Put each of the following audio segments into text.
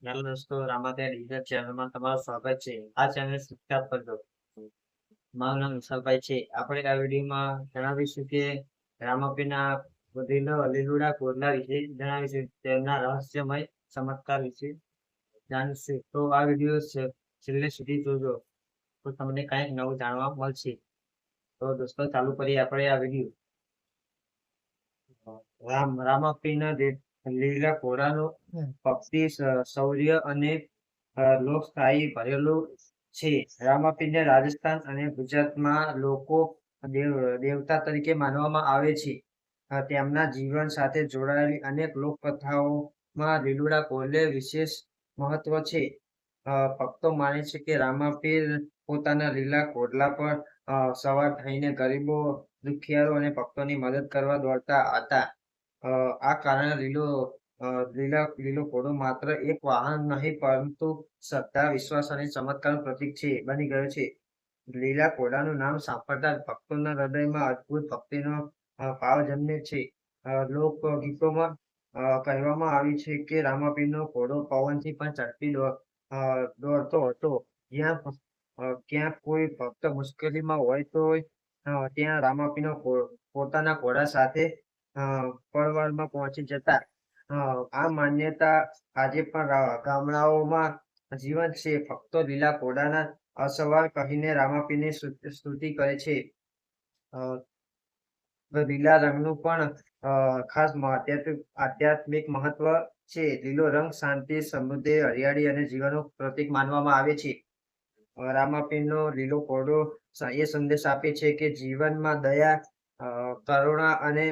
Hello દોસ્તો, Ramabhai digital ચેનલમાં તમારું સ્વાગત છે. આ ચેનલ સબસ્ક્રાઇબ કરજો. મારું નામ વિશાલભાઈ છે. આપણે આ વિડીયોમાં જણાવીશું કે રામાપીરના લીલુડા કોરલા વિશે જણાવીશું, તેમના રહસ્યમય ચમત્કાર વિશે જાણીશું. તો આ વિડીયો છેલ્લે સુધી જોજો, તો તમને કંઈક નવું જાણવા મળશે. તો દોસ્તો, ચાલુ કરીએ આપણે આ વિડીયો. રામાપીરના લીલા ઘોડાનું ભક્તિ, શૌર્ય અને લોકશાહી ભરેલું છે. રામાપીરને રાજસ્થાન અને ગુજરાતમાં લોકો દેવતા તરીકે માનવામાં આવે છે. તેમના જીવન સાથે જોડાયેલી અનેક લોકકથાઓમાં લીલુડા કોરલે વિશેષ મહત્વ છે. ભક્તો માને છે કે રામાપીર પોતાના લીલા ઘોડલા પર સવાર થઈને ગરીબો, દુખિયારો અને ભક્તોની મદદ કરવા દોડતા હતા. આ કારણે લીલો ઘોડો માત્ર એક વાહન નહીં, પરંતુ શ્રદ્ધા, વિશ્વાસ અને ચમત્કારનું પ્રતીક બની ગયો છે. લીલા ઘોડાનું નામ સાંભળતા જ ભક્તોના હૃદયમાં અદ્ભુત ભક્તિનો ભાવ જન્મે છે. લોકગીતોમાં કહેવામાં આવ્યું છે કે રામાપીરનો ઘોડો પવનથી પણ ઝડપી દોડતો હતો. ક્યાંક કોઈ ભક્ત મુશ્કેલીમાં હોય તો ત્યાં રામાપીરનો પોતાના ઘોડા સાથે પળવારમાં પહોંચી જતા. આ માન્યતા આજે પણ ગામડાઓમાં જીવંત છે. ભક્તો લીલા ઘોડાના અસવાર કહીને રામાપીરની સ્તુતિ કરે છે. લીલા રંગનું પણ ખાસ આધ્યાત્મિક મહત્વ છે. લીલો રંગ શાંતિ, સમૃદ્ધિ, હરિયાળી અને જીવનનું પ્રતીક માનવામાં આવે છે. રામાપીરનો લીલો ઘોડો એ સંદેશ આપે છે કે જીવનમાં દયા, કરુણા અને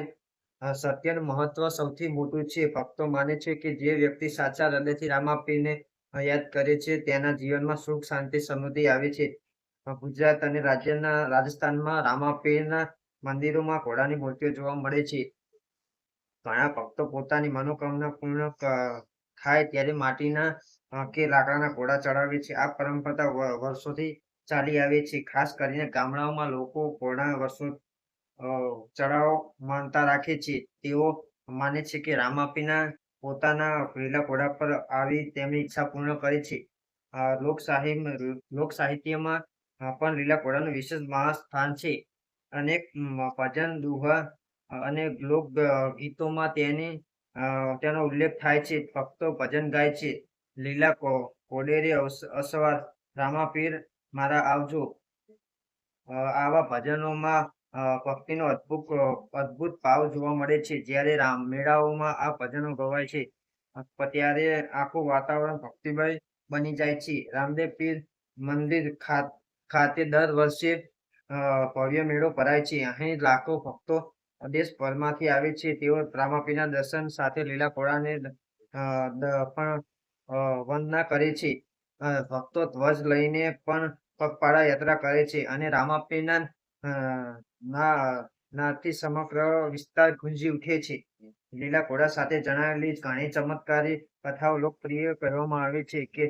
સત્યનું મહત્વ સૌથી મોટું છે. ભક્તો માને છે કે જે વ્યક્તિ સાચા હૃદયથી રામાપીરને યાદ કરે છે, તેના જીવનમાં સુખ, શાંતિ, સમૃદ્ધિ આવે છે. ગુજરાત અને રાજસ્થાનમાં રામાપીરના મંદિરોમાં ઘોડાની મૂર્તિઓ જોવા મળે છે. ઘણા ભક્તો પોતાની મનોકામના પૂર્ણ થાય ત્યારે માટીના કે લાકડાના ઘોડા ચડાવે છે. આ પરંપરા વર્ષોથી ચાલી આવે છે. ખાસ કરીને ગામડાઓમાં લોકો ઘોડા ચડાવો માનતા રાખે છે. તેઓ માને છે કે રામાપીરના પોતાના લીલા ઘોડા પર આવી તેમની ઈચ્છા પૂર્ણ કરે છે. લોક સાહિત્યમાં પણ લીલા ઘોડાનું વિશેષ સ્થાન છે. અનેક ભજન, દુહા અને લોક ગીતોમાં તેનો ઉલ્લેખ થાય છે. ભક્તો ભજન ગાય છે, લીલા ઘોડે અસવાર રામાપીર મારા આવજો. આવા ભજનોમાં ભક્તિનો અદ્ભુત ભાવ જોવા મળે છે. જ્યારે મેળાઓમાં આ ભજનો ગવાય છે, ત્યારે આખું વાતાવરણ ભક્તિમય બની જાય છે. રામદેવ પીર મંદિર ખાતે દર વર્ષે ભવ્ય મેળો ભરાય છે. અહીં લાખો ભક્તો દેશભરમાંથી આવે છે. તેઓ રામાપીરના દર્શન સાથે લીલા ઘોડાને પણ વંદના કરે છે. ભક્તો ધ્વજ લઈને પણ પગપાળા યાત્રા કરે છે અને રામાપીરના નાદથી સમગ્ર વિસ્તાર ગુંજી ઉઠે છે. લીલા ઘોડા સાથે જણાવેલી ઘણી ચમત્કારી કથાઓ લોકપ્રિય કહેવામાં આવે છે કે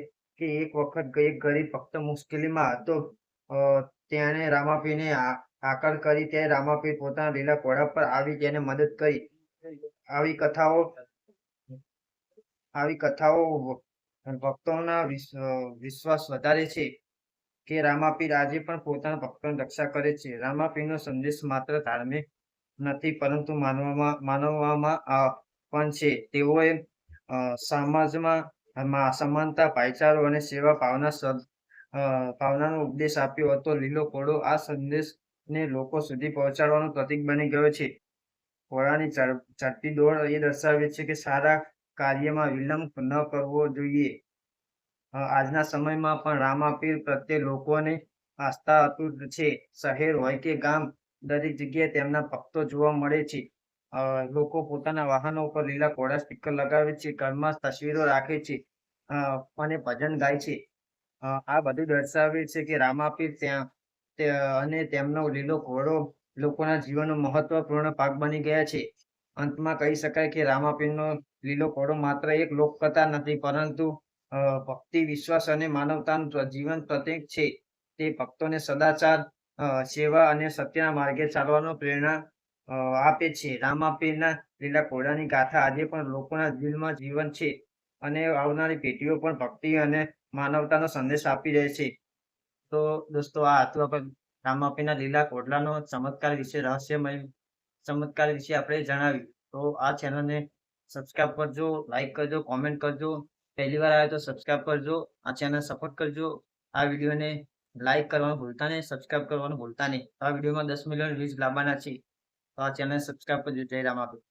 એક વખત એક ગરીબ ભક્ત મુશ્કેલીમાં હતો. તેણે રામાપીરને આકળ કરી ત્યારે રામાપીર પોતાના લીલા ઘોડા પર આવી તેને મદદ કરી. આવી કથાઓ આવી કથાઓ ભક્તોના વિશ્વાસ વધારે છે કે રામાપીર આજે પણ પોતાના ભક્તોની રક્ષા કરે છે. રામાપીરનો સંદેશ માત્ર ધાર્મિક નથી, પરંતુ માનવામાં પણ છે. તેઓએ સમાજમાં સમાનતા, ભાઈચારો અને સેવા ભાવનાનો ઉપદેશ આપ્યો હતો. લીલો ઘોડો આ સંદેશને લોકો સુધી પહોંચાડવાનું પ્રતીક બની ગયો છે. ઘોડાની ઝડપી દોડ એ દર્શાવે છે કે સારા કાર્યમાં વિલંબ ન કરવો જોઈએ. આજના સમયમાં પણ રામાપીર પ્રત્યે લોકોની આસ્થા અતૂટ છે. શહેર હોય કે ગામ, દરેક જગ્યાએ તેમના ભક્તો જોવા મળે છે. લોકો પોતાના વાહનો ઉપર લીલા ઘોડા સ્ટીકર લગાવે છે, ઘરમાં તસવીરો રાખે છે અને ભજન ગાય છે. આ બધું દર્શાવે છે કે રામાપીર અને તેમનો લીલો ઘોડો લોકોના જીવનનો મહત્વપૂર્ણ ભાગ બની ગયા છે. અંતમાં કહી શકાય કે રામાપીરનો લીલો ઘોડો માત્ર એક લોકકથા નથી, પરંતુ ભક્તિ, વિશ્વાસ અને માનવતાનું જીવન પ્રતીક છે. તે ભક્તોને સદાચાર, સેવા અને સત્યના માર્ગે ચાલવાનો પ્રેરણા આપે છે. રામાપીરના લીલા ઘોડાની ગાથા આજે પણ લોકોના દિલમાં જીવંત છે. અને આવનારી પેઢીઓ પણ ભક્તિ અને માનવતાનો સંદેશ આપી રહે છે. તો દોસ્તો આ હતું આપણે રામાપીરના લીલા કોટલાનો ચમત્કાર વિશે રહસ્યમય ચમત્કાર વિશે આપણે જણાવ્યું. તો આ ચેનલને સબસ્ક્રાઇબ કરજો, લાઈક કરજો, કોમેન્ટ કરજો. પહેલી વાર આવ્યો તો સબસ્ક્રાઇબ કરજો. આ ચેનલ સપોર્ટ કરજો. આ વિડીયોને લાઈક કરવાનું ભૂલતા નહીં, સબસ્ક્રાઇબ કરવાનું ભૂલતા નહીં. આ વિડીયોમાં 10 મિલિયન વ્યૂઝ લાવવાના છે. તો આ ચેનલ સબસ્ક્રાઇબ કરજો. જય રામાપીર.